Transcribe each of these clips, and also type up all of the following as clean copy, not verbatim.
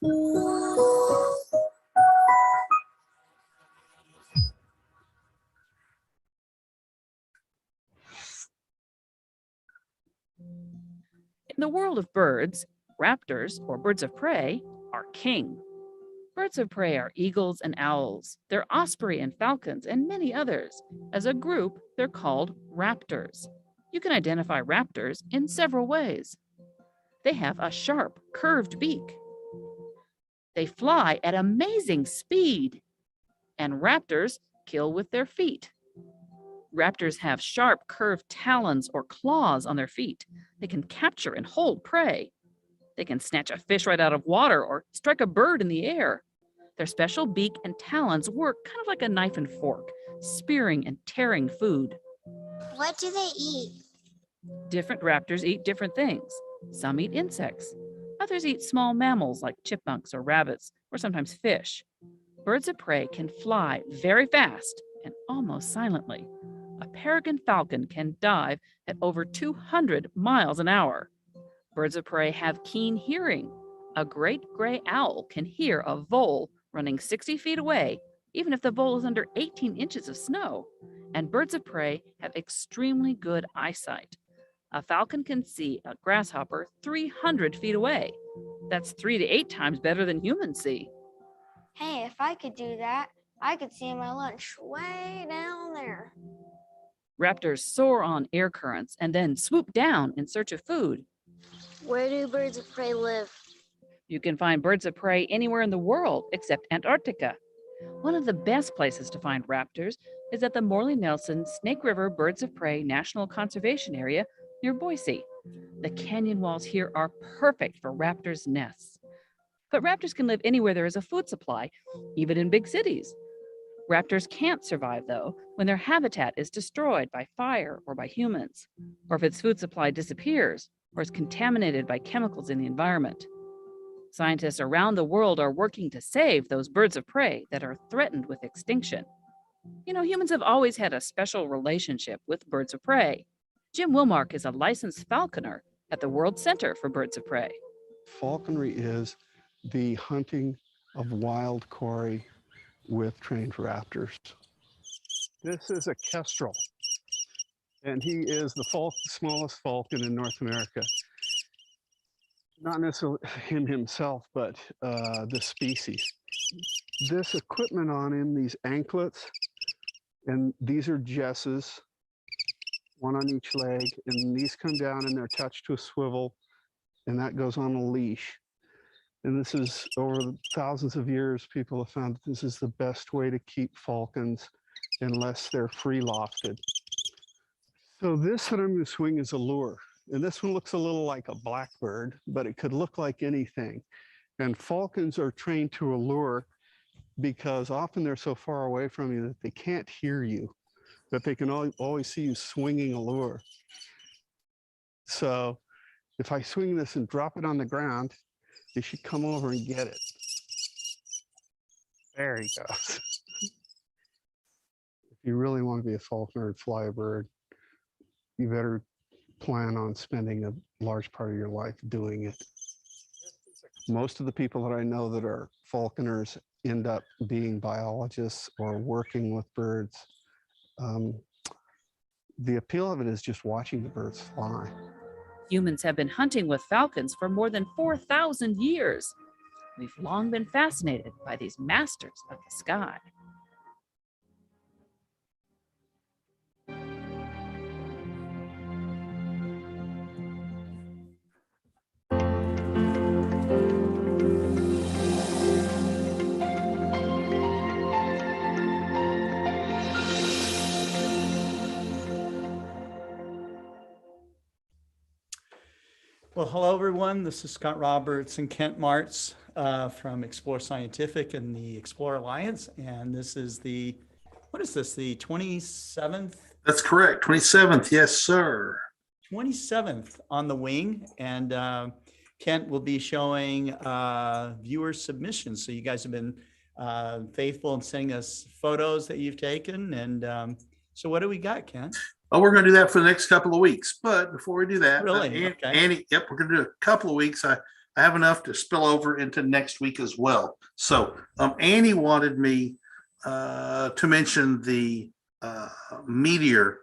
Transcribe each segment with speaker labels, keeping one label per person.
Speaker 1: In the world of birds, raptors, or birds of prey, are king. Birds of prey are eagles and owls. They're osprey and falcons, and many others. As a group, they're called raptors. You can identify raptors in several ways. They have a sharp, curved beak. They fly at amazing speed. And raptors kill with their feet. Raptors have sharp, curved talons or claws on their feet. They can capture and hold prey. They can snatch a fish right out of water or strike a bird in the air. Their special beak and talons work kind of like a knife and fork, spearing and tearing food.
Speaker 2: What do they eat?
Speaker 1: Different raptors eat different things. Some eat insects. Others eat small mammals like chipmunks or rabbits, or sometimes fish. Birds of prey can fly very fast and almost silently. A peregrine falcon can dive at over 200 miles an hour. Birds of prey have keen hearing. A great gray owl can hear a vole running 60 feet away, even if the vole is under 18 inches of snow. And birds of prey have extremely good eyesight. A falcon can see a grasshopper 300 feet away. That's 3 to 8 times better than humans see.
Speaker 2: Hey, if I could do that, I could see my lunch way down there.
Speaker 1: Raptors soar on air currents and then swoop down in search of food.
Speaker 2: Where do birds of prey live?
Speaker 1: You can find birds of prey anywhere in the world except Antarctica. One of the best places to find raptors is at the Morley-Nelson Snake River Birds of Prey National Conservation Area near Boise. The canyon walls here are perfect for raptors' nests. But raptors can live anywhere there is a food supply, even in big cities. Raptors can't survive, though, when their habitat is destroyed by fire or by humans, or if its food supply disappears or is contaminated by chemicals in the environment. Scientists around the world are working to save those birds of prey that are threatened with extinction. You know, humans have always had a special relationship with birds of prey. Jim Wilmark is a licensed falconer at the World Center for Birds of Prey.
Speaker 3: Falconry is the hunting of wild quarry with trained raptors. This is a kestrel, and he is the smallest falcon in North America. Not necessarily him himself, but the species. This equipment on him, these anklets, and these are jesses, one on each leg, and these come down and they're attached to a swivel, and that goes on a leash. And this is, over thousands of years, people have found that this is the best way to keep falcons unless they're free lofted. So this that I'm going to swing is a lure. And this one looks a little like a blackbird, but it could look like anything. And falcons are trained to allure because often they're so far away from you that they can't hear you, that they can always see you swinging a lure. So if I swing this and drop it on the ground, they should come over and get it. There he goes. If you really want to be a falconer and fly a bird, you better plan on spending a large part of your life doing it. Most of the people that I know that are falconers end up being biologists or working with birds. The appeal of it is just watching the birds fly.
Speaker 1: Humans have been hunting with falcons for more than 4,000 years. We've long been fascinated by these masters of the sky.
Speaker 4: Well, hello, everyone. This is Scott Roberts and Kent Marts from Explore Scientific and the Explore Alliance. And this is the, what is this, the 27th?
Speaker 5: That's correct. 27th. Yes, sir.
Speaker 4: 27th on the wing. And Kent will be showing viewer submissions. So you guys have been faithful in sending us photos that you've taken. And so what do we got, Kent?
Speaker 5: Oh, we're going to do that for the next couple of weeks. But before we do that,
Speaker 4: Really?
Speaker 5: Annie, yep, we're going to do a couple of weeks. I I have enough to spill over into next week as well. So Annie wanted me to mention the meteor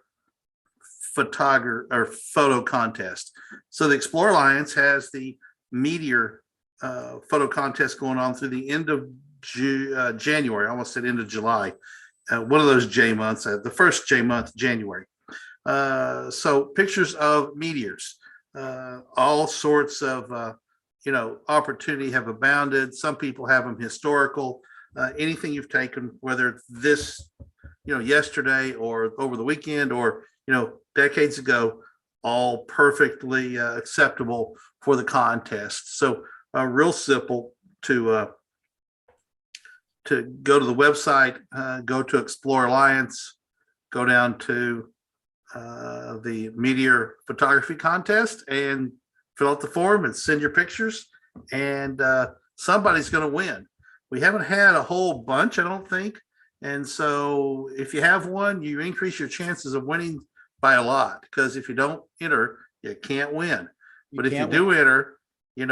Speaker 5: photo contest. So the Explore Alliance has the meteor photo contest going on through the end of January. I almost said end of July. One of those J months, the first J month, January. So pictures of meteors, all sorts of opportunity have abounded. Some people have them historical. Anything you've taken, whether it's this, yesterday or over the weekend or decades ago, all perfectly acceptable for the contest. So real simple to go to the website, go to Explore Alliance, go down to the meteor photography contest and fill out the form and send your pictures, and somebody's going to win. We haven't had a whole bunch, I don't think. And so if you have one, you increase your chances of winning by a lot, because if you don't enter, you can't win. But if you do enter, you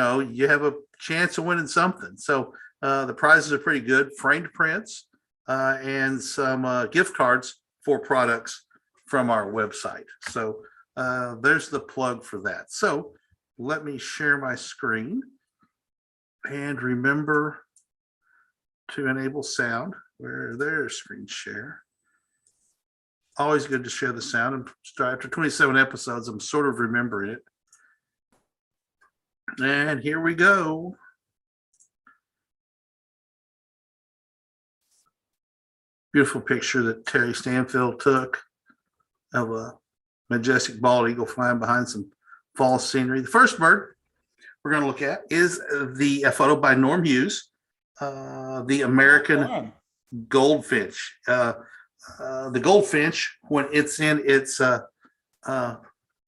Speaker 5: have a chance of winning something. So the prizes are pretty good: framed prints and some gift cards for products from our website. So there's the plug for that. So let me share my screen and remember to enable sound. Where there's screen share. Always good to share the sound. And after 27 episodes, I'm sort of remembering it. And here we go. Beautiful picture that Terry Stanfield took of a majestic bald eagle flying behind some fall scenery. The first bird we're going to look at is the photo by Norm Hughes, the American goldfinch. The goldfinch, when it's in its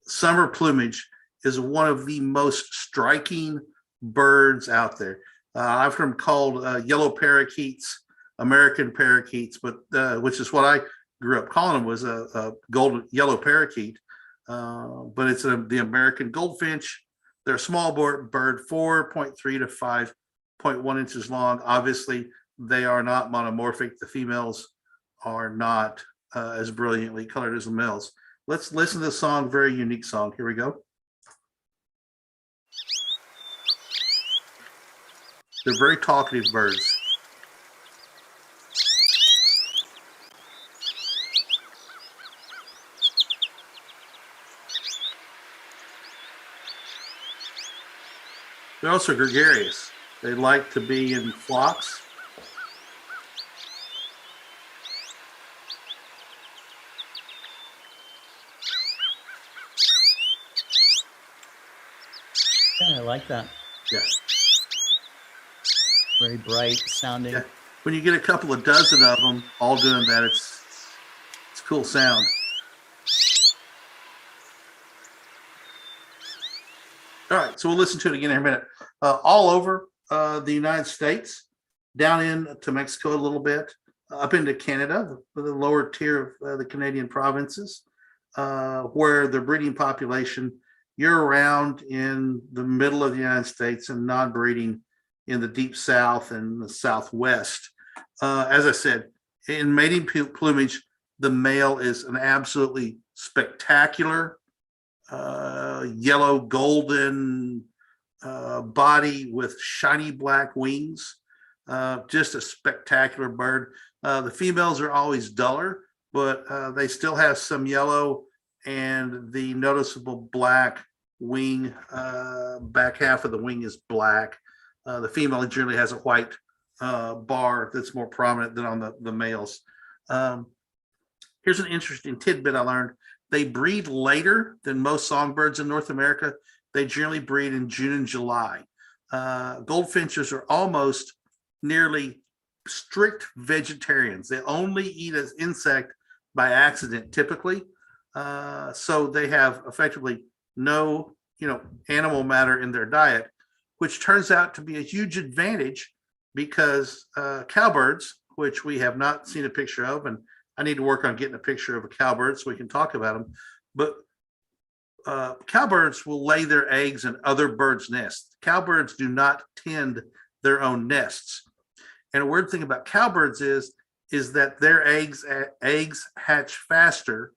Speaker 5: summer plumage, is one of the most striking birds out there. I've heard them called yellow parakeets, American parakeets, but which is what I grew up calling them, was a yellow parakeet. But it's the American goldfinch. They're a small bird, 4.3 to 5.1 inches long. Obviously, they are not monomorphic. The females are not as brilliantly colored as the males. Let's listen to the song, very unique song. Here we go. They're very talkative birds. They're also gregarious. They like to be in flocks.
Speaker 4: Yeah, I like that.
Speaker 5: Yeah.
Speaker 4: Very bright sounding.
Speaker 5: Yeah. When you get a couple of dozen of them all doing that, it's a cool sound. All right, so we'll listen to it again in a minute. All over the United States, down into Mexico a little bit, up into Canada, the lower tier of the Canadian provinces, where the breeding population year-round in the middle of the United States and non-breeding in the deep south and the southwest. As I said, in mating plumage, the male is an absolutely spectacular yellow golden body with shiny black wings. Just a spectacular bird. The females are always duller, but they still have some yellow and the noticeable black wing. Back half of the wing is black. The female generally has a white bar that's more prominent than on the males. Here's an interesting tidbit I learned. They breed later than most songbirds in North America. They generally breed in June and July. Goldfinches are almost nearly strict vegetarians. They only eat an insect by accident, typically. So they have effectively no, animal matter in their diet, which turns out to be a huge advantage because cowbirds, which we have not seen a picture of, and I need to work on getting a picture of a cowbird so we can talk about them. But cowbirds will lay their eggs in other birds' nests. Cowbirds do not tend their own nests. And a weird thing about cowbirds is that their eggs hatch faster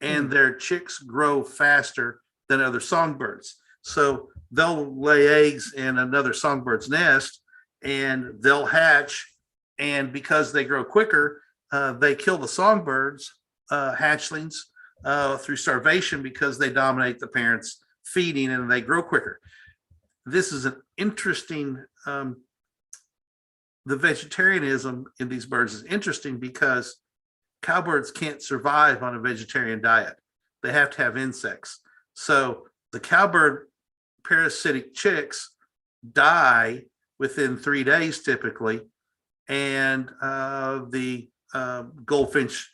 Speaker 5: and their chicks grow faster than other songbirds. So they'll lay eggs in another songbird's nest and they'll hatch. And because they grow quicker, they kill the songbirds, hatchlings, through starvation because they dominate the parents' feeding and they grow quicker. This is an interesting, the vegetarianism in these birds is interesting because cowbirds can't survive on a vegetarian diet. They have to have insects. So the cowbird parasitic chicks die within 3 days typically, and the goldfinch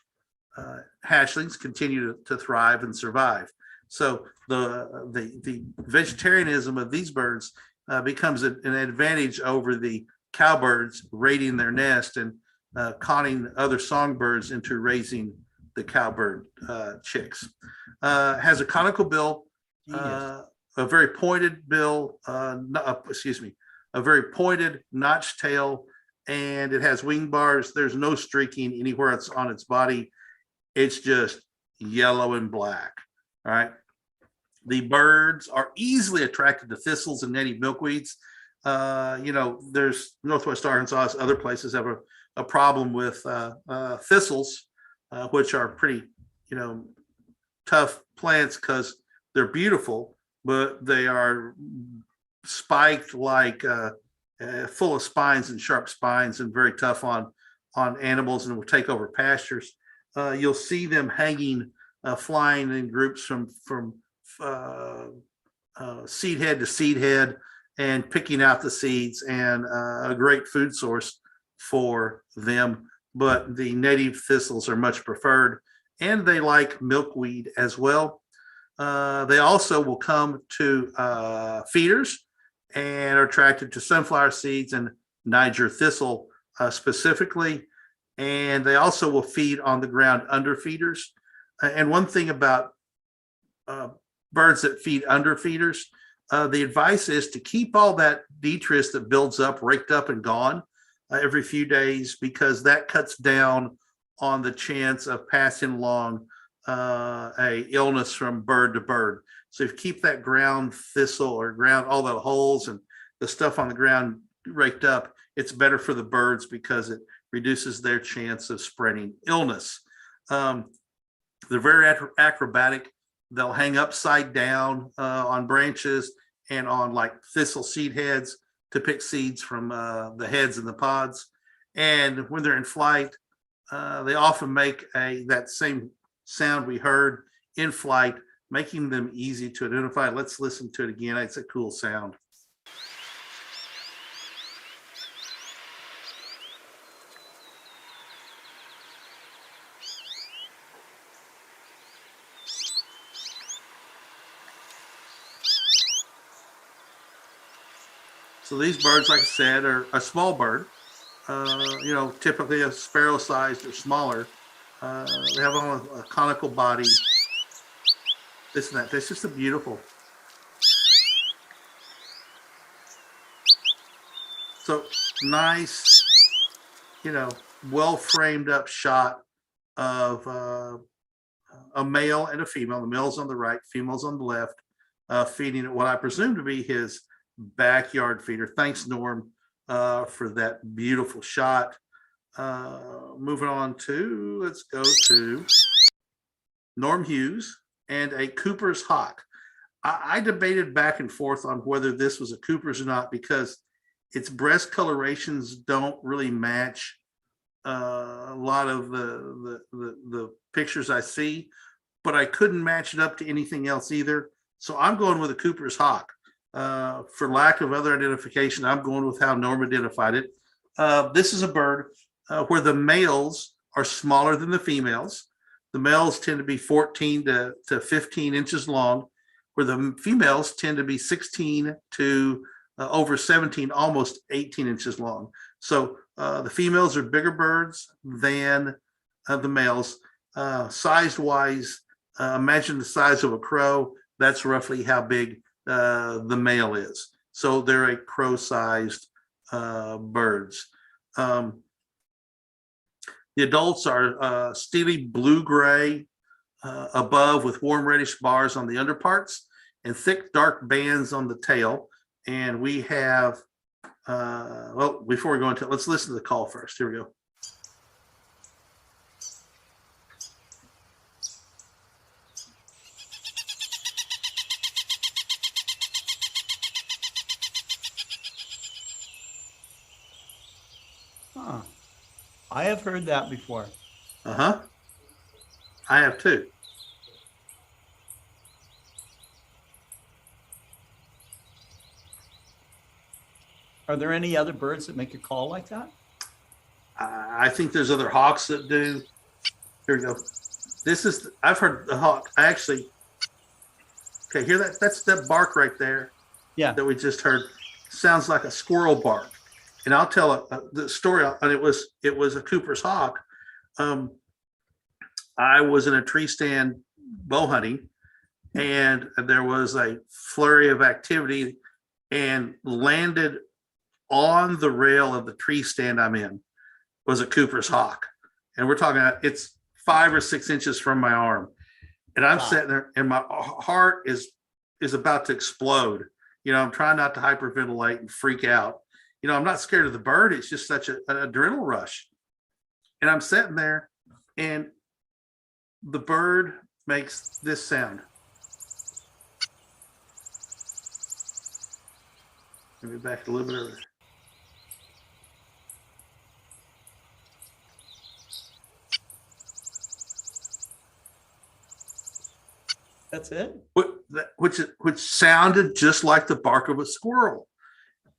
Speaker 5: hatchlings continue to thrive and survive. So the vegetarianism of these birds becomes an advantage over the cowbirds raiding their nest and conning other songbirds into raising the cowbird chicks. Has a conical bill, a very pointed bill, a very pointed notched tail, and it has wing bars. There's no streaking anywhere it's on its body. It's just yellow and black. All right. The birds are easily attracted to thistles and native milkweeds. There's Northwest Arkansas, other places have a problem with thistles, which are pretty, tough plants because they're beautiful, but they are spiked like full of spines and sharp spines and very tough on animals and will take over pastures. You'll see them hanging, flying in groups from seed head to seed head and picking out the seeds, and a great food source for them. But the native thistles are much preferred, and they like milkweed as well. They also will come to feeders and are attracted to sunflower seeds and Niger thistle specifically. And they also will feed on the ground under feeders. And one thing about birds that feed under feeders, the advice is to keep all that detritus that builds up, raked up and gone every few days, because that cuts down on the chance of passing along a illness from bird to bird. So if you keep that ground thistle or ground, all the holes and the stuff on the ground raked up, it's better for the birds because it reduces their chance of spreading illness. They're very acrobatic. They'll hang upside down on branches and on like thistle seed heads to pick seeds from the heads and the pods. And when they're in flight, they often make that same sound we heard in flight, making them easy to identify. Let's listen to it again. It's a cool sound. So these birds, like I said, are a small bird, typically a sparrow sized or smaller. They have on a conical body, this and that. That's just a beautiful. So nice, well framed up shot of a male and a female. The male's on the right, female's on the left, feeding at what I presume to be his backyard feeder. Thanks, Norm, for that beautiful shot. Moving on to, let's go to Norm Hughes and a Cooper's hawk. I debated back and forth on whether this was a Cooper's or not because its breast colorations don't really match a lot of the pictures I see, but I couldn't match it up to anything else either. So I'm going with a Cooper's hawk. For lack of other identification, I'm going with how Norm identified it. This is a bird where the males are smaller than the females. The males tend to be 14 to 15 inches long, where the females tend to be 16 to over 17, almost 18 inches long. So the females are bigger birds than the males. Size-wise, imagine the size of a crow, that's roughly how big the male is. So they're a crow-sized birds. The adults are steely blue-gray above with warm reddish bars on the underparts and thick dark bands on the tail. And we have, well, before we go into it, let's listen to the call first. Here we go.
Speaker 4: Huh. I have heard that before.
Speaker 5: Uh-huh. I have too.
Speaker 4: Are there any other birds that make a call like that?
Speaker 5: I think there's other hawks that do. Here we go. This is, I've heard the hawk. I actually, okay, hear that? That's that bark right there.
Speaker 4: Yeah.
Speaker 5: That we just heard. Sounds like a squirrel bark. And I'll tell the story. And it was a Cooper's hawk. I was in a tree stand bow hunting, and there was a flurry of activity, and landed on the rail of the tree stand I'm in was a Cooper's hawk. And we're talking, it's 5 or 6 inches from my arm. And I'm sitting there and my heart is about to explode. You know, I'm trying not to hyperventilate and freak out. You know, I'm not scared of the bird. It's just such an adrenaline rush. And I'm sitting there and the bird makes this sound. Let me back a little bit over.
Speaker 4: That's it?
Speaker 5: Which sounded just like the bark of a squirrel.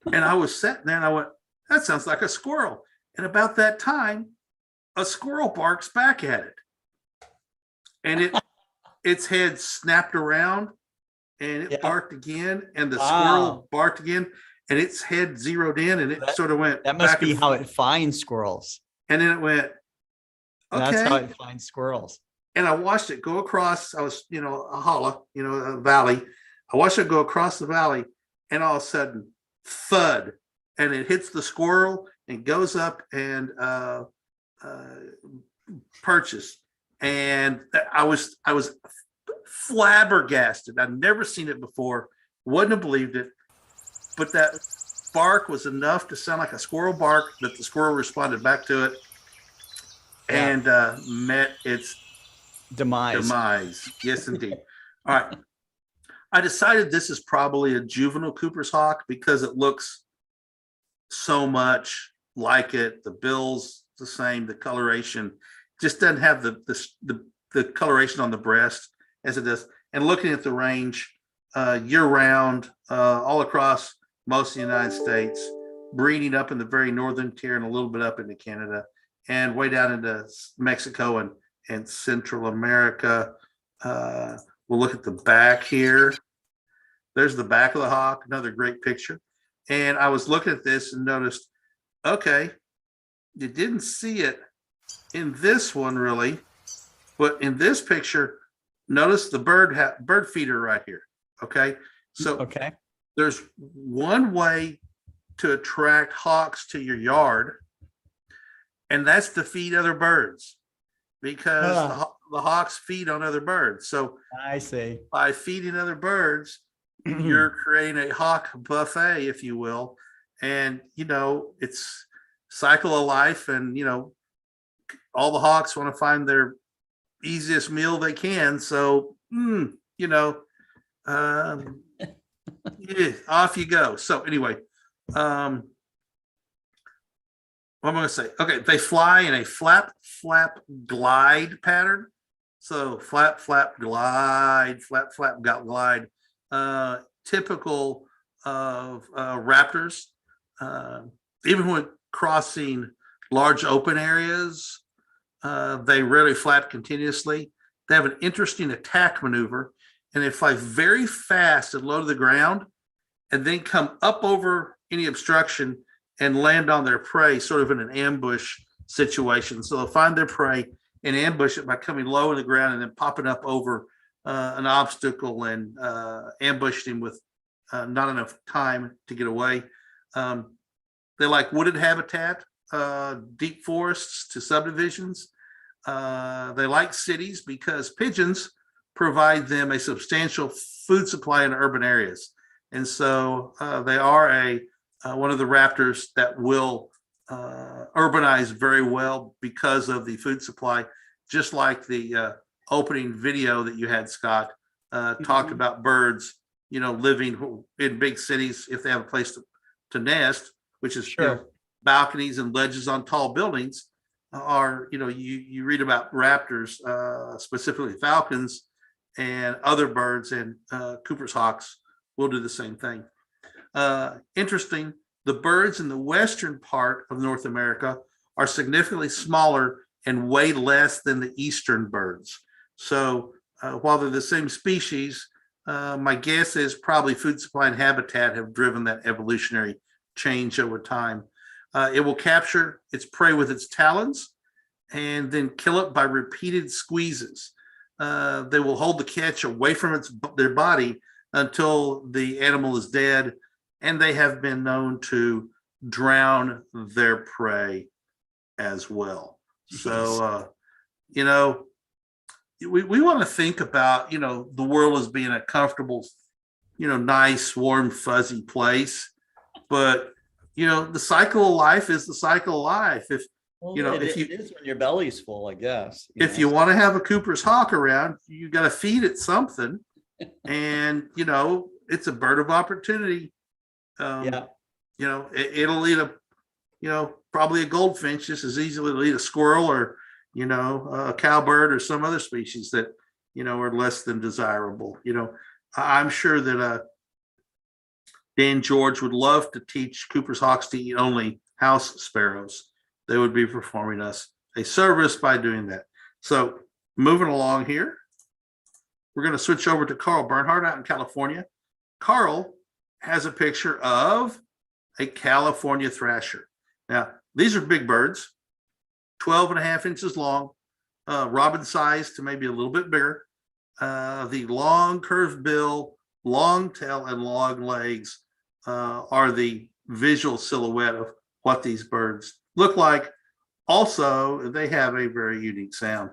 Speaker 5: And I was sitting there and I went, that sounds like a squirrel. And about that time, a squirrel barks back at it. And its head snapped around and it barked again. And the squirrel barked again. And its head zeroed in and it sort of went.
Speaker 4: That must be how it finds squirrels.
Speaker 5: And then it went, okay.
Speaker 4: That's how it finds squirrels.
Speaker 5: And I watched it go across. I was, a hollow, a valley. I watched it go across the valley, and all of a sudden, thud, and it hits the squirrel and goes up and perches. And I was flabbergasted. I'd never seen it before. Wouldn't have believed it. But that bark was enough to sound like a squirrel bark that the squirrel responded back to it and met its demise. Yes, indeed. All right. I decided this is probably a juvenile Cooper's hawk because it looks so much like it. The bill's the same, the coloration just doesn't have the coloration on the breast as it does. And looking at the range year round, all across most of the United States, breeding up in the very northern tier and a little bit up into Canada and way down into Mexico and Central America. We'll look at the back here. There's the back of the hawk, another great picture. And I was looking at this and noticed, okay, you didn't see it in this one really, but in this picture, notice the bird feeder right here. Okay. So there's one way to attract hawks to your yard, and that's to feed other birds. Because the hawks feed on other birds. So
Speaker 4: I see.
Speaker 5: By feeding other birds, you're creating a hawk buffet, if you will. And, it's cycle of life. And, all the hawks want to find their easiest meal they can. So, yeah, off you go. So anyway, what am I going to say? Okay, they fly in a flap, glide pattern. So flap, glide, flap, glide. Typical of raptors. Even when crossing large open areas, they rarely flap continuously. They have an interesting attack maneuver, and they fly very fast and low to the ground, and then come up over any obstruction and land on their prey sort of in an ambush situation. So they'll find their prey and ambush it by coming low in the ground and then popping up over an obstacle and ambushed him with not enough time to get away. They like wooded habitat, deep forests to subdivisions. They like cities because pigeons provide them a substantial food supply in urban areas. And so they are one of the raptors that will urbanize very well because of the food supply, just like the opening video that you had, Scott, talked about birds, living in big cities if they have a place to nest, which is balconies and ledges on tall buildings. Are you read about raptors, specifically falcons and other birds, and Cooper's hawks will do the same thing. Interesting, the birds in the western part of North America are significantly smaller and weigh less than the eastern birds. So while they're the same species, my guess is probably food supply and habitat have driven that evolutionary change over time. It will capture its prey with its talons and then kill it by repeated squeezes. They will hold the catch away from their body until the animal is dead, and they have been known to drown their prey as well. So, we want to think about, the world as being a comfortable, nice, warm, fuzzy place. But, the cycle of life is the cycle of life. If
Speaker 4: it is when your belly's full, I guess.
Speaker 5: If you want to have a Cooper's hawk around, you got to feed it something. And, it's a bird of opportunity. It'll eat probably a goldfinch just as easily as it'll eat a squirrel or, a cowbird or some other species that, are less than desirable. I'm sure that Dan George would love to teach Cooper's hawks to eat only house sparrows. They would be performing us a service by doing that. So moving along here, we're going to switch over to Carl Bernhardt out in California. Carl has a picture of a California thrasher. Now, these are big birds, 12.5 inches long, robin size to maybe a little bit bigger. The long curved bill, long tail, and long legs are the visual silhouette of what these birds look like. Also, they have a very unique sound.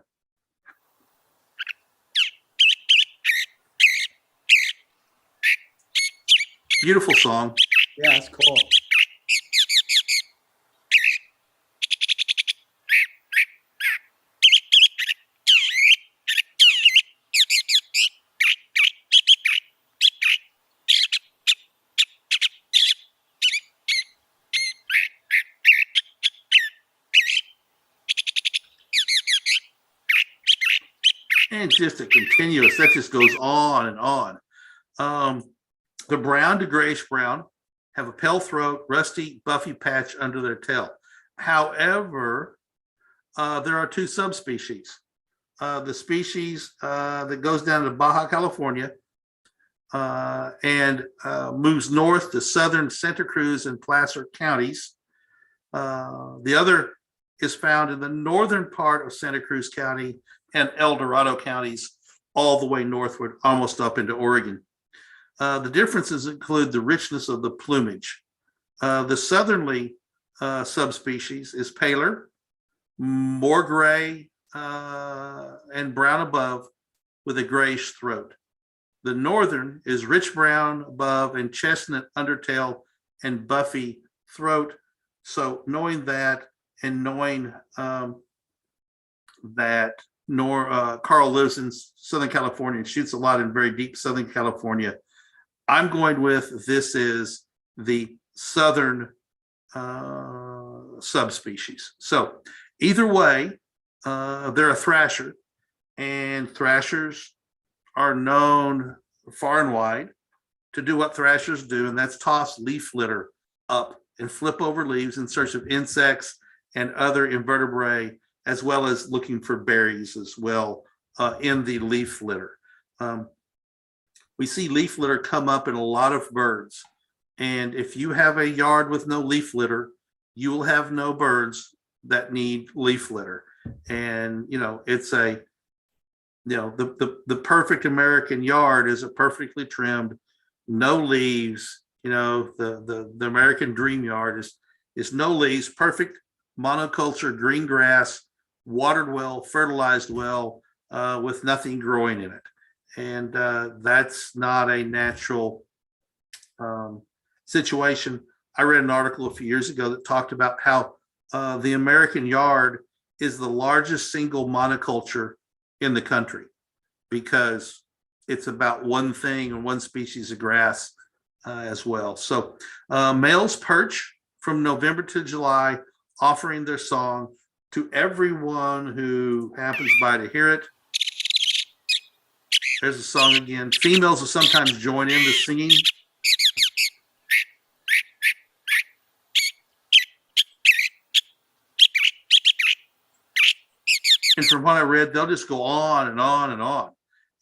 Speaker 5: Beautiful song.
Speaker 4: Yeah, it's cool.
Speaker 5: And just a continuous, that just goes on and on. The brown to grayish brown have a pale throat, rusty, buffy patch under their tail. However, there are two subspecies. The species that goes down to Baja California and moves north to southern Santa Cruz and Placer counties. The other is found in the northern part of Santa Cruz County and El Dorado counties, all the way northward, almost up into Oregon. The differences include the richness of the plumage. The southerly subspecies is paler, more gray and brown above, with a grayish throat. The northern is rich brown above and chestnut undertail and buffy throat. So knowing that, and knowing that Carl lives in Southern California and shoots a lot in very deep Southern California, I'm going with this is the southern subspecies. So either way, they're a thrasher, and thrashers are known far and wide to do what thrashers do, and that's toss leaf litter up and flip over leaves in search of insects and other invertebrate, as well as looking for berries as well in the leaf litter. We see leaf litter come up in a lot of birds. And if you have a yard with no leaf litter, you will have no birds that need leaf litter. And, it's a the perfect American yard is a perfectly trimmed, no leaves. The American dream yard is no leaves, perfect monoculture green grass, watered well, fertilized well, with nothing growing in it. And that's not a natural situation. I read an article a few years ago that talked about how the American yard is the largest single monoculture in the country because it's about one thing and one species of grass as well. So males perch from November to July, offering their song to everyone who happens by to hear it. There's a song again. Females will sometimes join in the singing. And from what I read, they'll just go on and on and on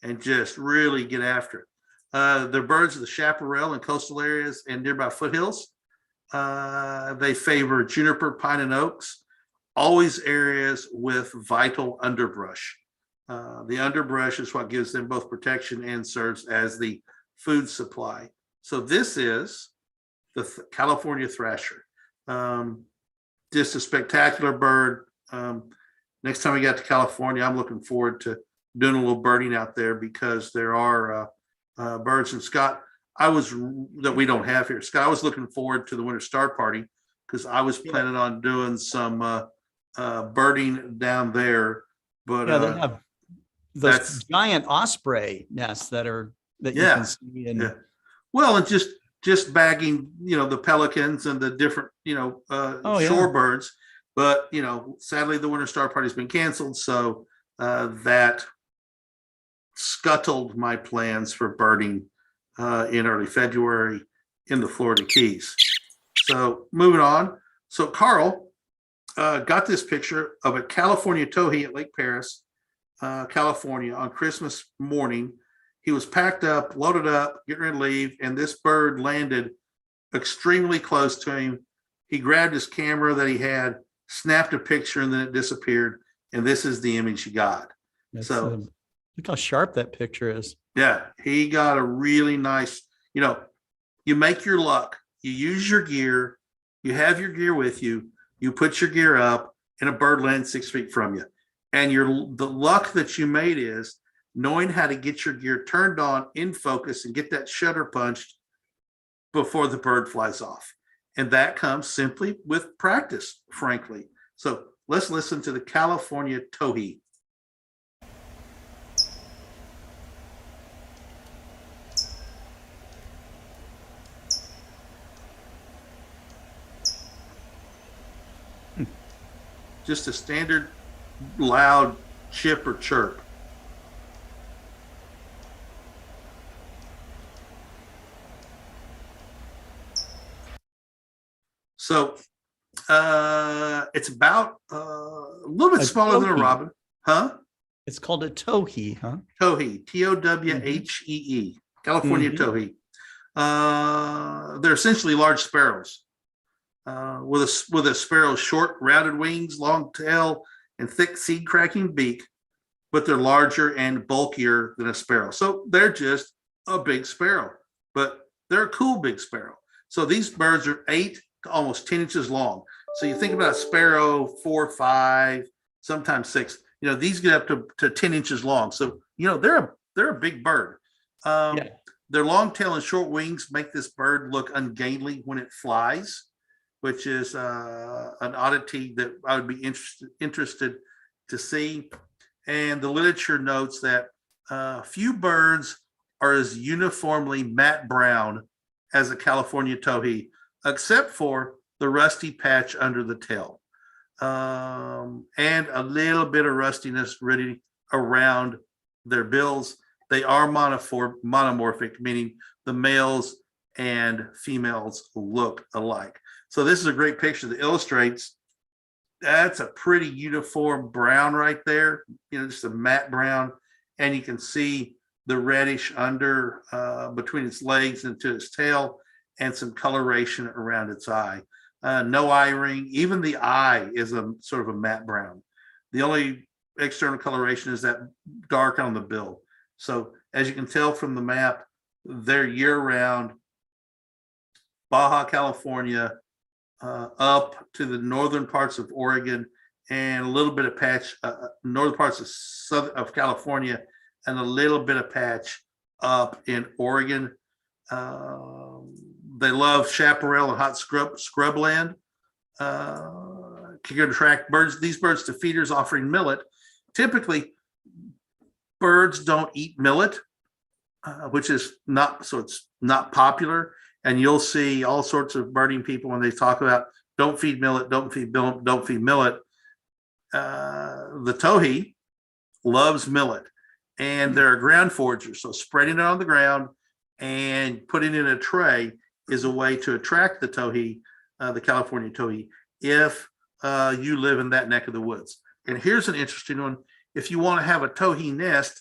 Speaker 5: and just really get after it. They're birds of the chaparral and coastal areas and nearby foothills. They favor juniper, pine, and oaks, always areas with vital underbrush. The underbrush is what gives them both protection and serves as the food supply. So this is the California thrasher. Just a spectacular bird. Next time we get to California, I'm looking forward to doing a little birding out there because there are birds. And Scott, that we don't have here. Scott, I was looking forward to the Winter Star Party because I was planning on doing some birding down there. But
Speaker 4: they have those giant osprey nests that you can see. And
Speaker 5: well, and just bagging, the pelicans and the different, shorebirds. But, sadly, the Winter Star Party has been canceled. So that scuttled my plans for birding in early February in the Florida Keys. So moving on. So Carl got this picture of a California towhee at Lake Paris, California on Christmas morning. He was packed up, loaded up, getting ready to leave, and this bird landed extremely close to him. He grabbed his camera that he had, snapped a picture, and then it disappeared. And this is the image he got.
Speaker 4: Look how sharp that picture is.
Speaker 5: Yeah, he got a really nice, you make your luck. You use your gear. You have your gear with you. You put your gear up and a bird lands 6 feet from you. And the luck that you made is knowing how to get your gear turned on in focus and get that shutter punched before the bird flies off. And that comes simply with practice, frankly. So let's listen to the California towhee. Just a standard loud chip or chirp. So it's about a little bit smaller than a robin, huh?
Speaker 4: It's called a towhee, huh?
Speaker 5: Towhee, Towhee, California towhee. They're essentially large sparrows. With a sparrow's short, rounded wings, long tail, and thick seed-cracking beak, but they're larger and bulkier than a sparrow. So they're just a big sparrow, but they're a cool big sparrow. So these birds are 8 to almost 10 inches long. So you think about a sparrow, 4, 5, sometimes 6. These get up to 10 inches long. So they're a big bird. Their long tail and short wings make this bird look ungainly when it flies, which is an oddity that I would be interested to see. And the literature notes that few birds are as uniformly matte brown as a California towhee, except for the rusty patch under the tail, and a little bit of rustiness really around their bills. They are monomorphic, meaning the males and females look alike. So this is a great picture that illustrates that's a pretty uniform brown right there, just a matte brown. And you can see the reddish under between its legs and to its tail, and some coloration around its eye. No eye ring. Even the eye is a sort of a matte brown. The only external coloration is that dark on the bill. So as you can tell from the map, they're year-round. Baja California, up to the northern parts of Oregon, and a little bit of patch northern parts of California, and a little bit of patch up in Oregon. They love chaparral and hot scrubland. Can attract these birds to feeders offering millet. Typically, birds don't eat millet, which is not, so it's not popular. And you'll see all sorts of birding people when they talk about don't feed millet, don't feed millet, don't feed millet. The towhee loves millet, and they're a ground forager. So spreading it on the ground and putting it in a tray is a way to attract the towhee, the California towhee, if you live in that neck of the woods. And here's an interesting one. If you want to have a towhee nest,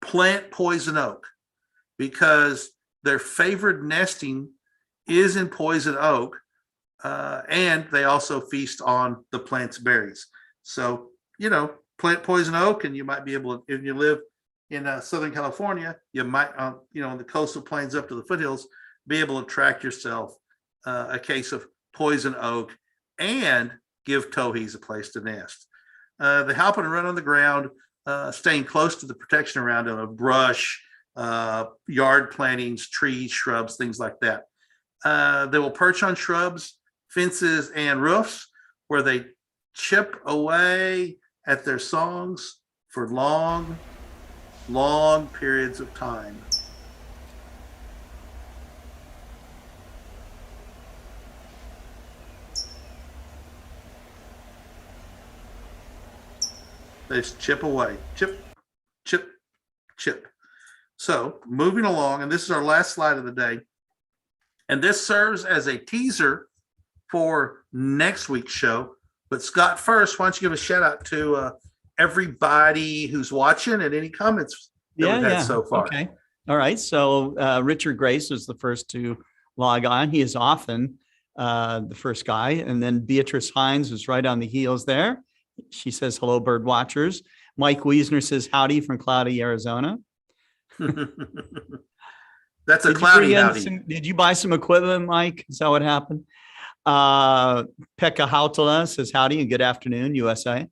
Speaker 5: plant poison oak, because their favored nesting is in poison oak, and they also feast on the plant's berries. So, plant poison oak, and you might be able to, if you live in Southern California, you might, in the coastal plains up to the foothills, be able to track yourself a case of poison oak and give towhees a place to nest. They hop and run on the ground, staying close to the protection around them of brush, yard plantings, trees, shrubs, things like that. They will perch on shrubs, fences, and roofs where they chip away at their songs for long, long periods of time. They just chip away, chip, chip, chip. So moving along, and this is our last slide of the day. And this serves as a teaser for next week's show. But Scott, first, why don't you give a shout out to everybody who's watching and any comments that we've had so far.
Speaker 4: Okay. All right. So Richard Grace was the first to log on. He is often the first guy. And then Beatrice Hines was right on the heels there. She says, hello, bird watchers. Mike Wiesner says, howdy from cloudy Arizona.
Speaker 5: That's a cloudy howdy.
Speaker 4: Did you buy some equipment, Mike? Is that what happened? Pekka Hautala says, howdy and good afternoon, USA.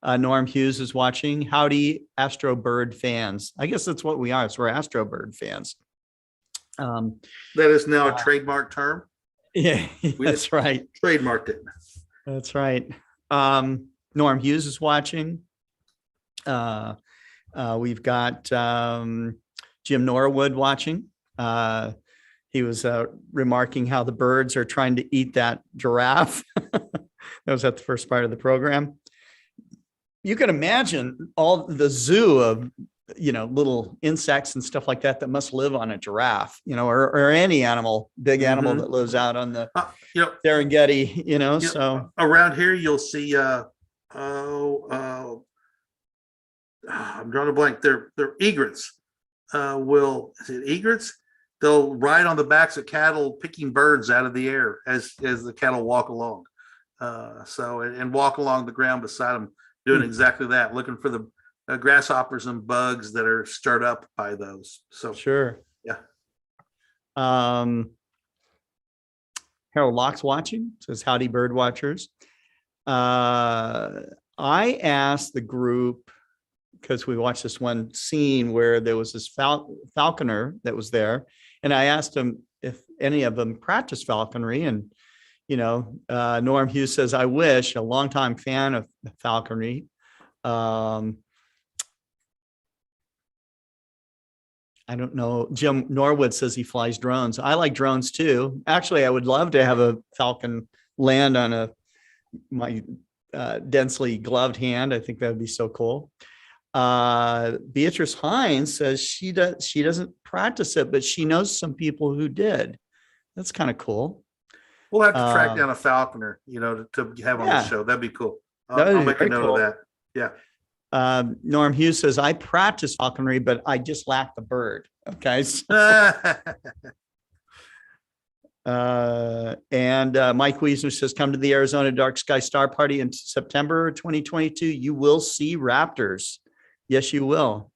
Speaker 4: Norm Hughes is watching. Howdy, Astro Bird fans. I guess that's what we are. So we're Astro Bird fans.
Speaker 5: That is now a trademark term.
Speaker 4: Yeah, that's right.
Speaker 5: Trademarked it.
Speaker 4: That's right. Norm Hughes is watching. We've got Jim Norwood watching. He was remarking how the birds are trying to eat that giraffe. That was at the first part of the program. You can imagine all the zoo of, little insects and stuff like that must live on a giraffe, or any animal, big animal that lives out on the Serengeti, so.
Speaker 5: Around here, you'll see, I'm drawing a blank. They're egrets. Is it egrets? They'll ride on the backs of cattle, picking birds out of the air as the cattle walk along. And walk along the ground beside them, doing exactly that, looking for the grasshoppers and bugs that are stirred up by those. So
Speaker 4: sure,
Speaker 5: yeah.
Speaker 4: Harold Locke's watching, says howdy, bird watchers. I asked the group, because we watched this one scene where there was this falconer that was there, and I asked him if any of them practiced falconry, and Norm Hughes says, I wish, a longtime fan of falconry. I don't know. Jim Norwood says he flies drones. I like drones too. Actually, I would love to have a falcon land on my densely gloved hand. I think that would be so cool. Beatrice Hines says she doesn't practice it, but she knows some people who did. That's kind of cool.
Speaker 5: We'll have to track down a falconer, to have on the show. That'd be cool. I'll make a note of that. Yeah.
Speaker 4: Norm Hughes says, I practice falconry, but I just lack the bird. Okay. So, And Mike Wiesner says, come to the Arizona Dark Sky Star Party in September 2022. You will see raptors. Yes, you will.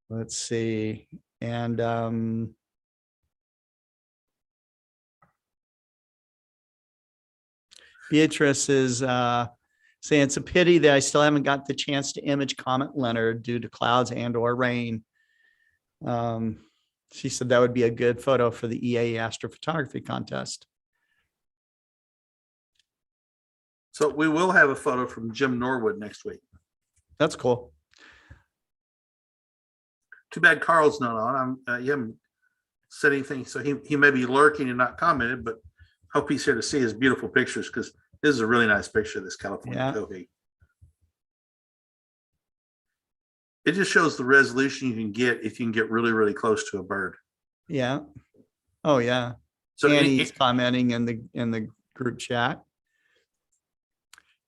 Speaker 4: Let's see. And Beatrice is saying it's a pity that I still haven't got the chance to image Comet Leonard due to clouds and or rain. She said that would be a good photo for the EA astrophotography contest.
Speaker 5: So we will have a photo from Jim Norwood next week.
Speaker 4: That's cool.
Speaker 5: Too bad Carl's not on. You haven't said anything, so he may be lurking and not commented, but hope he's here to see his beautiful pictures, because this is a really nice picture of this California cohort. It just shows the resolution you can get if you can get really, really close to a bird.
Speaker 4: Yeah. Oh yeah.
Speaker 5: So
Speaker 4: Annie's commenting in the group chat.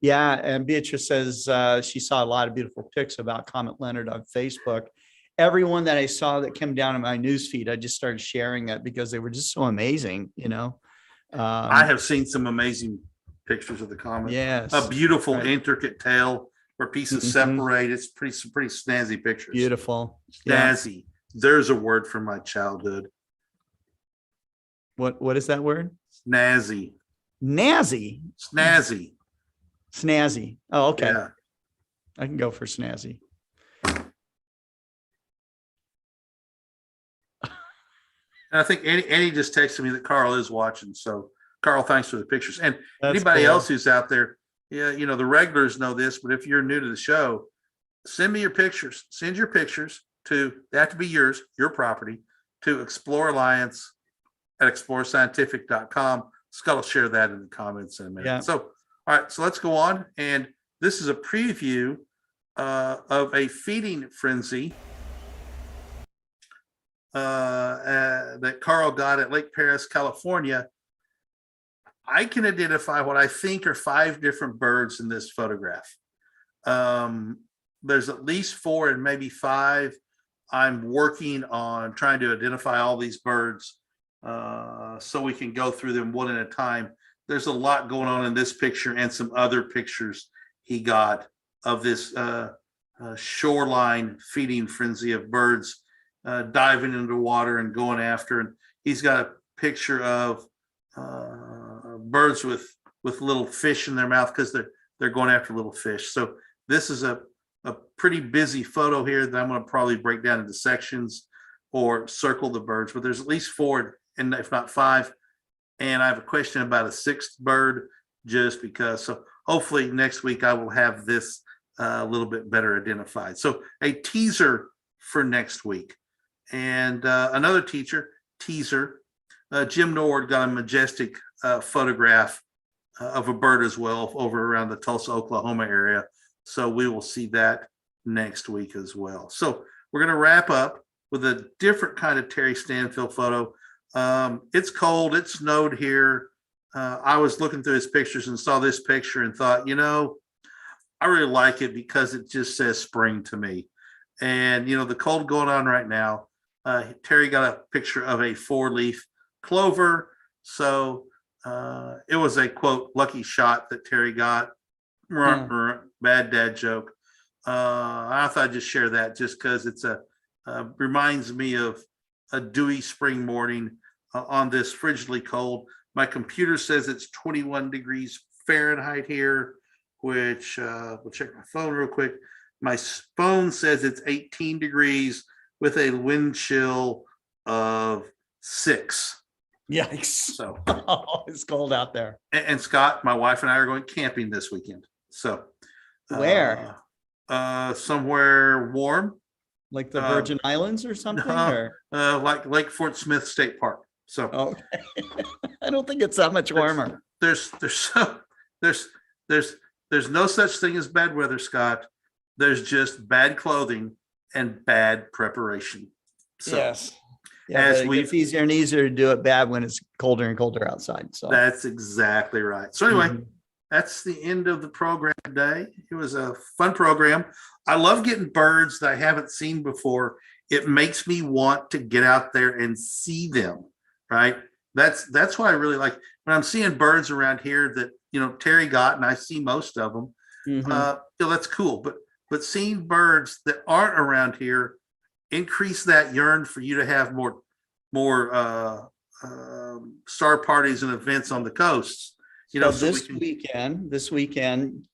Speaker 4: Yeah, and Beatrice says she saw a lot of beautiful pics about Comet Leonard on Facebook. Everyone that I saw that came down in my newsfeed, I just started sharing it because they were just so amazing, you know.
Speaker 5: I have seen some amazing pictures of the comet.
Speaker 4: Yes.
Speaker 5: A beautiful, intricate tail where pieces separate. It's pretty snazzy pictures.
Speaker 4: Beautiful.
Speaker 5: Snazzy. Yeah. There's a word from my childhood.
Speaker 4: What is that word?
Speaker 5: Snazzy.
Speaker 4: Snazzy.
Speaker 5: Snazzy.
Speaker 4: Snazzy. Oh, okay.
Speaker 5: Yeah.
Speaker 4: I can go for snazzy.
Speaker 5: And I think Annie just texted me that Carl is watching. So Carl, thanks for the pictures. And
Speaker 4: That's
Speaker 5: anybody
Speaker 4: cool.
Speaker 5: else who's out there, yeah, you know, the regulars know this, but if you're new to the show, send me your pictures. Send your pictures to, they have to be yours, your property, to Explore Alliance at explorescientific.com. Scott will share that in the comments in a minute.
Speaker 4: Yeah.
Speaker 5: So, all right, so let's go on. And this is a preview of a feeding frenzy that Carl got at Lake Paris, California. I can identify what I think are 5 different birds in this photograph. There's at least 4 and maybe 5. I'm working on trying to identify all these birds so we can go through them one at a time. There's a lot going on in this picture and some other pictures he got of this shoreline feeding frenzy of birds diving into water and going after. And he's got a picture of birds with little fish in their mouth because they're going after little fish. So this is a pretty busy photo here that I'm going to probably break down into sections or circle the birds, but there's at least 4 and if not 5. And I have a question about a 6th bird just because. So hopefully next week I will have this a little bit better identified. So a teaser for next week. And another teaser, Jim Norwood got a majestic photograph of a bird as well over around the Tulsa, Oklahoma area. So we will see that next week as well. So we're going to wrap up with a different kind of Terry Stanfield photo. It's cold. It snowed here. I was looking through his pictures and saw this picture and thought, you know, I really like it because it just says spring to me. And, you know, the cold going on right now. Terry got a picture of a 4-leaf clover. So it was a, quote, lucky shot that Terry got. Bad dad joke. I thought I'd just share that just because it's reminds me of a dewy spring morning on this frigidly cold. My computer says it's 21 degrees Fahrenheit here, which we'll check my phone real quick. My phone says it's 18 degrees with a wind chill of 6.
Speaker 4: Yikes.
Speaker 5: So
Speaker 4: it's cold out there.
Speaker 5: And Scott, my wife and I are going camping this weekend. So
Speaker 4: where?
Speaker 5: Somewhere warm.
Speaker 4: Like the Virgin Islands or something?
Speaker 5: Like Lake Fort Smith State Park. So
Speaker 4: okay. I don't think it's that much warmer.
Speaker 5: There's no such thing as bad weather, Scott. There's just bad clothing and bad preparation. So
Speaker 4: yes. Yeah, it's easier and easier to do it bad when it's colder and colder outside. So
Speaker 5: that's exactly right. So anyway, that's the end of the program today. It was a fun program. I love getting birds that I haven't seen before it makes me want to get out there and see them, right? That's what I really like. When I'm seeing birds around here that, Terry got, and I see most of them,
Speaker 4: Mhm.
Speaker 5: that's cool. But seeing birds that aren't around here increase that yearn for you to have more star parties and events on the coasts.
Speaker 4: So
Speaker 5: So we
Speaker 4: this
Speaker 5: can.
Speaker 4: weekend,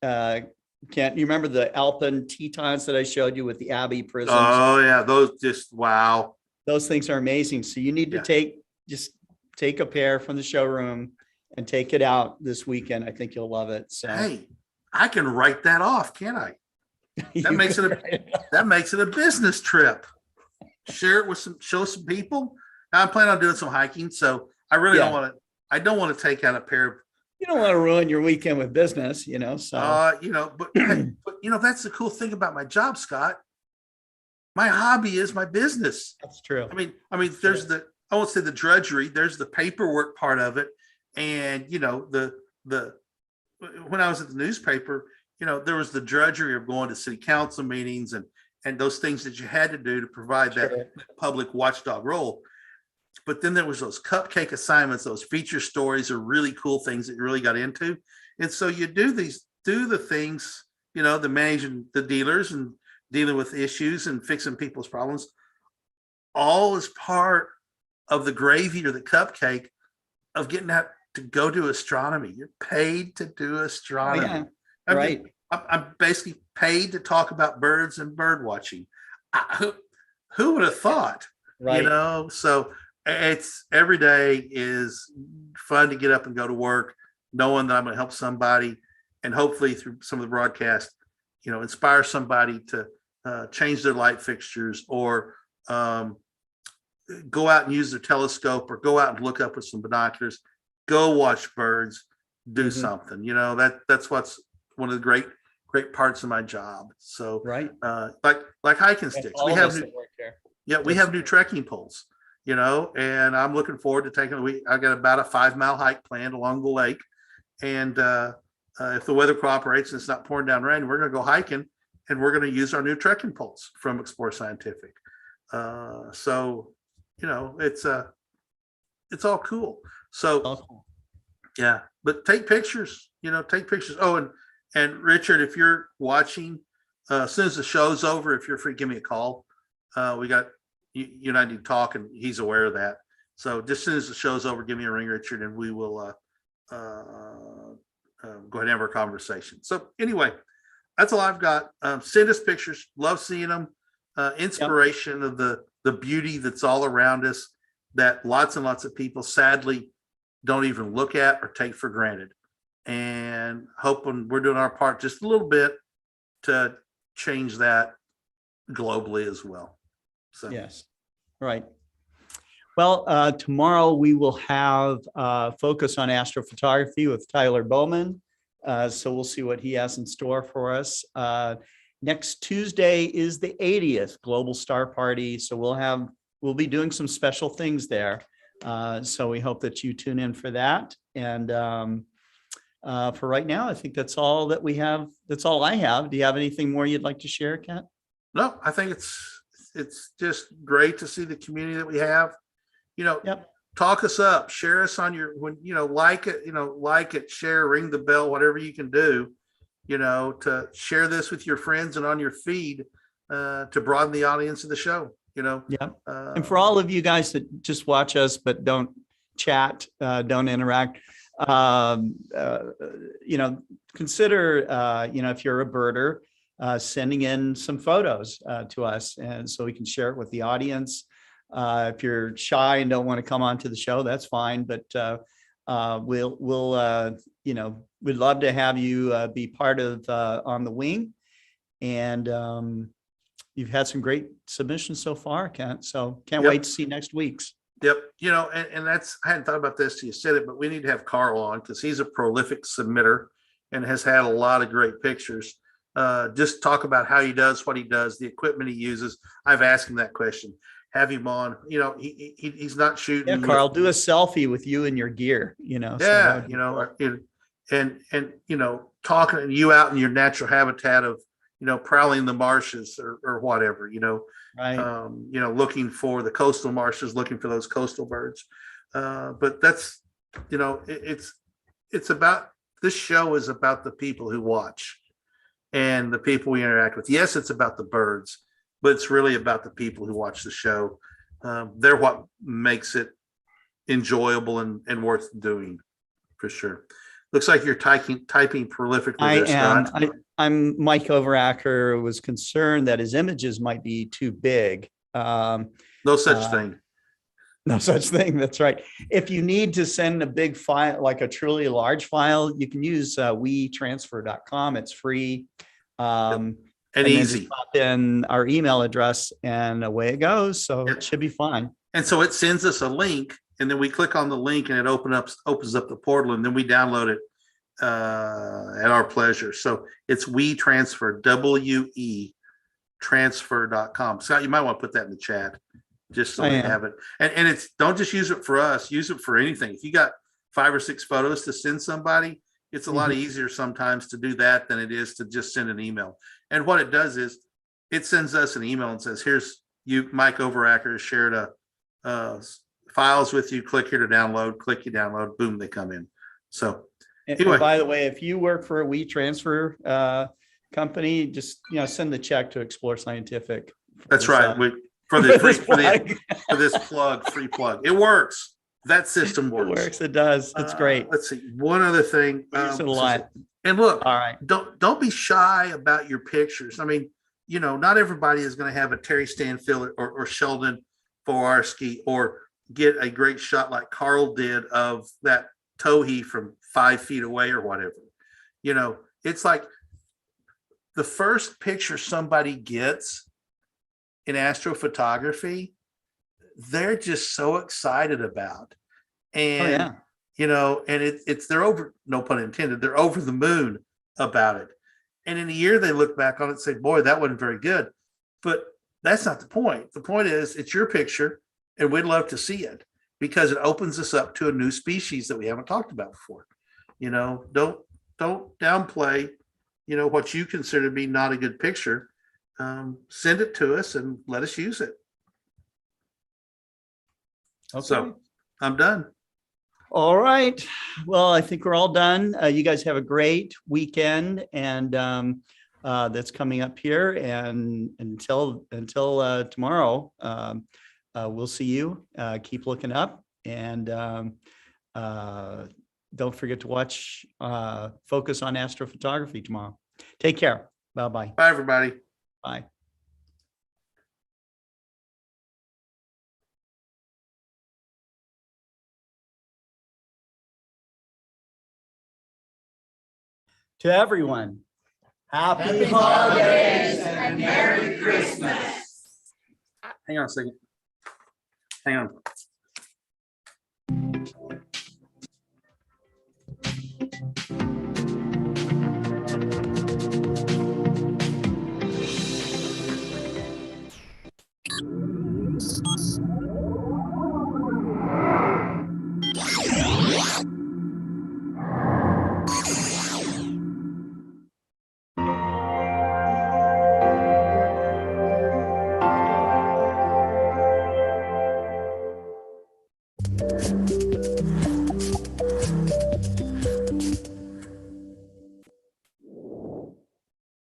Speaker 4: Kent, you remember the Alpen Tetons that I showed you with the Abbey prisms?
Speaker 5: Oh yeah, those just wow.
Speaker 4: Those things are amazing. So you need to
Speaker 5: Yeah.
Speaker 4: just take a pair from the showroom and take it out this weekend. I think you'll love it. So
Speaker 5: Hey, I can write that off, can't I?
Speaker 4: you
Speaker 5: That makes
Speaker 4: can
Speaker 5: it a
Speaker 4: write it.
Speaker 5: that makes it a business trip. Share it with show some people. I'm planning on doing some hiking, so I really
Speaker 4: Yeah.
Speaker 5: don't want to. I don't want to take out a pair of,
Speaker 4: You don't want to ruin your weekend with business, so
Speaker 5: but hey, but that's the cool thing about my job, Scott. My hobby is my business.
Speaker 4: that's true.
Speaker 5: There's I won't say the drudgery. There's the paperwork part of it, and the when I was at the newspaper, there was the drudgery of going to city council meetings and those things that you had to do to provide that
Speaker 4: Sure.
Speaker 5: public watchdog role. But then there was those cupcake assignments, those feature stories are really cool things that you really got into. And so you do the things, the managing the dealers and dealing with issues and fixing people's problems, all as part of the gravy or the cupcake of getting out to go do astronomy. You're paid to do
Speaker 4: Oh,
Speaker 5: astronomy.
Speaker 4: yeah.
Speaker 5: I'm,
Speaker 4: Right.
Speaker 5: I'm basically paid to talk about birds and bird watching. Who would have thought?
Speaker 4: Right.
Speaker 5: So it's every day is fun to get up and go to work, knowing that I'm going to help somebody, and hopefully through some of the broadcast, inspire somebody to change their light fixtures, or go out and use their telescope, or go out and look up with some binoculars, go watch birds, do
Speaker 4: Mhm.
Speaker 5: something. That's what's one of the great parts of my job. So
Speaker 4: Right.
Speaker 5: like hiking
Speaker 4: That's
Speaker 5: sticks,
Speaker 4: all
Speaker 5: we
Speaker 4: of
Speaker 5: have
Speaker 4: us
Speaker 5: new,
Speaker 4: that work there.
Speaker 5: we have new trekking poles, and I'm looking forward to taking I got about a 5 mile hike planned along the lake, and if the weather cooperates and it's not pouring down rain, we're going to go hiking, and we're going to use our new trekking poles from Explore Scientific. So it's all cool. So
Speaker 4: Awesome.
Speaker 5: yeah, but take pictures, take pictures. Oh, and Richard, if you're watching, as soon as the show's over, if you're free, give me a call. We got you and I need to talk, and he's aware of that. So just as soon as the show's over, give me a ring, Richard, and we will go ahead and have our conversation. So anyway, that's all I've got. Send us pictures. Love seeing them. Inspiration of the beauty that's all around us, that lots and lots of people sadly don't even look at or take for granted. And hoping we're doing our part just a little bit to change that globally as well. So
Speaker 4: Yes. Right. Well, tomorrow we will have focus on astrophotography with Tyler Bowman. So we'll see what he has in store for us. Next Tuesday is the 80th Global Star Party. So we'll be doing some special things there. So we hope that you tune in for that. And for right now, I think that's all that we have. That's all I have. Do you have anything more you'd like to share, Kent?
Speaker 5: no, I think it's just great to see the community that we have.
Speaker 4: Yep.
Speaker 5: Talk us up, share us on your, when like it, share, ring the bell, whatever you can do, to share this with your friends and on your feed, to broaden the audience of the show.
Speaker 4: Yeah. And for all of you guys that just watch us but don't chat, don't interact, consider, if you're a birder, sending in some photos to us, and so we can share it with the audience. If you're shy and don't want to come onto the show, that's fine. But we'd love to have you be part of On the Wing. And you've had some great submissions so far, Kent. So can't wait to see next week's.
Speaker 5: Yep. And that's, I hadn't thought about this till you said it, but we need to have Carl on, because he's a prolific submitter and has had a lot of great pictures. Just talk about how he does what he does, the equipment he uses. I've asked him that question. Have him on. He's not shooting.
Speaker 4: Yeah, Carl, do a selfie with you and your gear.
Speaker 5: Yeah,
Speaker 4: so
Speaker 5: and talking you out in your natural habitat of prowling the marshes or whatever,
Speaker 4: Right.
Speaker 5: looking for the coastal marshes, looking for those coastal birds. But that's, it's about, this show is about the people who watch and the people we interact with. Yes, it's about the birds, but it's really about the people who watch the show. They're what makes it enjoyable and worth doing, for sure. Looks like you're typing prolifically
Speaker 4: I
Speaker 5: there,
Speaker 4: am.
Speaker 5: Scott.
Speaker 4: I'm Mike Overacker was concerned that his images might be too big.
Speaker 5: No such thing.
Speaker 4: No such thing. That's right. If you need to send a big file, like a truly large file, you can use wetransfer.com. It's free.
Speaker 5: And
Speaker 4: then
Speaker 5: easy.
Speaker 4: just pop in our email address and away it goes. So
Speaker 5: Yep.
Speaker 4: it should be fine.
Speaker 5: And so it sends us a link, and then we click on the link and it opens up the portal, and then we download it at our pleasure. So it's WeTransfer, WE transfer.com. Scott, you might want to put that in the chat just so
Speaker 4: I
Speaker 5: they
Speaker 4: am.
Speaker 5: have it. And it's, don't just use it for us, use it for anything. If you got 5 or 6 photos to send somebody, it's a lot easier sometimes to do that than it is to just send an email. And what it does is it sends us an email and says, here's you, Mike Overacker, shared files with you. Click here to download. Click you download. Boom, they come in. So anyway.
Speaker 4: And by the way, if you work for a WeTransfer company, just send the check to Explore Scientific.
Speaker 5: That's right. For this free plug. It works. That system works.
Speaker 4: It works. It does. It's great.
Speaker 5: Let's see. One other thing.
Speaker 4: Use it a lot.
Speaker 5: And look,
Speaker 4: All right.
Speaker 5: don't be shy about your pictures. I mean, not everybody is going to have a Terry Stanfield or Sheldon Fawarski or get a great shot like Carl did of that towhee from 5 feet away or whatever. It's like the first picture somebody gets in astrophotography, they're just so excited about. And, and they're over, no pun intended, they're over the moon about it. And in a year, they look back on it and say, boy, that wasn't very good. But that's not the point. The point is it's your picture and we'd love to see it because it opens us up to a new species that we haven't talked about before. Don't downplay, what you consider to be not a good picture. Send it to us and let us use it.
Speaker 4: Okay.
Speaker 5: So I'm done.
Speaker 4: All right. Well, I think we're all done. You guys have a great weekend, and that's coming up here. And until tomorrow, we'll see you. Keep looking up, and don't forget to watch Focus on Astrophotography tomorrow. Take care. Bye-bye.
Speaker 5: Bye, everybody.
Speaker 4: Bye. To everyone, happy holidays and Merry Christmas.
Speaker 5: Hang on a second. Hang on.